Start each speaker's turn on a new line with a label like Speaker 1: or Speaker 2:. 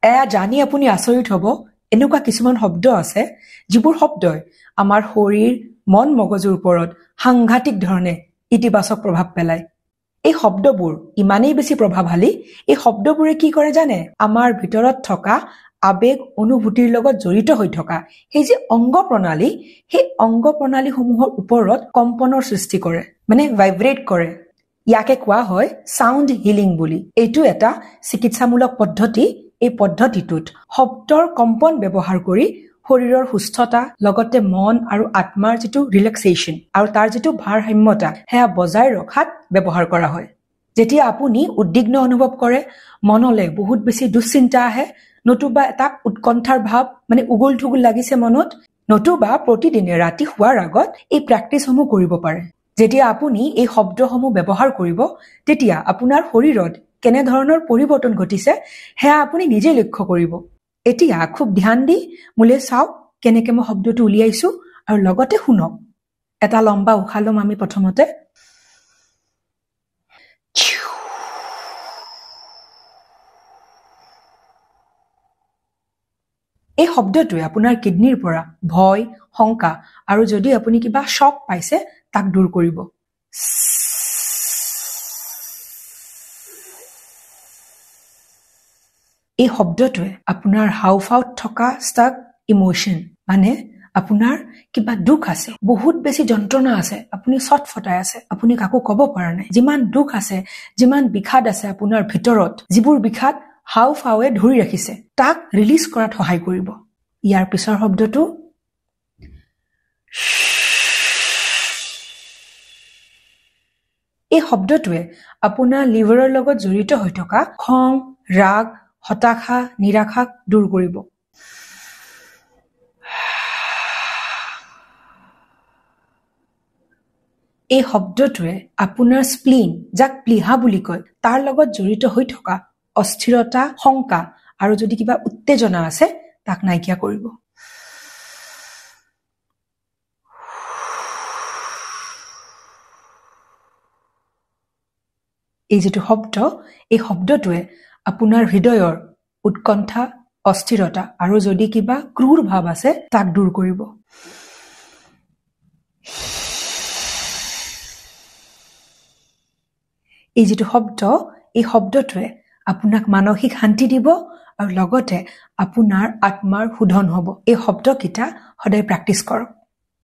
Speaker 1: এয়া জানি আপুনি আচৰিত হ'ব এনেকুৱা কিছুমান শব্দ আছে যিবোৰ শব্দই আমাৰ শৰীৰ মন মগজুৰ ওপৰত সাংঘাতিক ধৰণে ইতিবাচক প্ৰভাৱ পেলায় এই শব্দবোৰ ইমানেই বেছি প্ৰভাৱশালী এই শব্দবোৰে কি কৰে জানে আমাৰ ভিতৰত থকা আবেগ অনুভূতিৰ লগত জড়িত হৈ থকা সেই যে অংগ প্ৰণালী সেই অংগ প্ৰণালীসমূহৰ ওপৰত কম্পনৰ সৃষ্টি কৰে মানে ভাইব্ৰেট কৰে ইয়াকে কোৱা হয় সাউন্ড হিলিং বুলি এইটো এটা চিকিৎসামূলক পদ্ধতি এই পদ্ধতিটোত শব্দৰ কম্পন ব্যৱহাৰ কৰি শৰীৰৰ সুস্থতা লগতে মন আৰু আত্মাৰ যেটো ৰিলেক্সেশন আৰু তাৰ যেটো ভাৰসাম্যতা হেয়া বজাই ৰখাত ব্যৱহাৰ কৰা হয় যেতিয়া আপুনি উদ্বিগ্ন অনুভৱ কৰে মনলে বহুত বেছি দুশ্চিন্তা আহে নতুবা এটা উৎকণ্ঠাৰ ভাৱ মানে উগুল থুগুল লাগিছে মনত নতুবা প্ৰতিদিনে ৰাতি শুৱাৰ আগত এই প্ৰেক্টিছসমূহ কৰিব পাৰে যেতিয়া আপুনি এই শব্দসমূহ ব্যৱহাৰ কৰিব তেতিয়া আপোনাৰ শৰীৰত কেনে ধৰণৰ পৰিৱৰ্তন ঘটিছে হেয়া আপুনি নিজে লক্ষ্য কৰিব এতিয়া খুব ধ্যান দি মুলে চাওক কেনেকৈ মই শব্দটো উলিয়াইছো আৰু লগতে শুনক এটা লম্বা উশাহ লম আমি প্ৰথমতে এই শব্দটোৱে আপোনাৰ কিডনিৰ পৰা ভয় শংকা আৰু যদি আপুনি কিবা শক পাইছে তাক দূৰ কৰিব এই শব্দটোৱে আপোনাৰ হাউফাউত থকা ষ্টাক ইমোশন মানে আপোনাৰ কিবা দুখ আছে বহুত বেছি যন্ত্ৰণা আছে আপুনি ছটফটাই আছে আপুনি কাকো ক'ব পৰা নাই যিমান দুখ আছে যিমান বিষাদ আছে আপোনাৰ ভিতৰত যিবোৰ বিষাদ হাউফাউৱে ধৰি ৰাখিছে তাক ৰিলিজ কৰাত সহায় কৰিব ইয়াৰ পিছৰ শব্দটো এই শব্দটোৱে আপোনাৰ লিভাৰৰ লগত জড়িত হৈ থকা খং ৰাগ হতাশা নিৰাশাক দূৰ কৰিব এই শব্দটোৱে আপোনাৰ স্প্লিন যাক প্লিহা বুলি কয় তাৰ লগত জড়িত হৈ থকা অস্থিৰতা শংকা আৰু যদি কিবা উত্তেজনা আছে তাক নাইকিয়া কৰিব এই যেটো শব্দ এই শব্দটোৱে আপোনাৰ হৃদয়ৰ উৎকণ্ঠা অস্থিৰতা আৰু যদি কিবা ক্ৰূৰ ভাৱ আছে তাক দূৰ কৰিব এই যেটো শব্দ এই শব্দটোৱে আপোনাক মানসিক শান্তি দিব আৰু লগতে আপোনাৰ আত্মাৰ শোধন হ'ব এই শব্দকিটা সদায় প্ৰেক্টিছ কৰক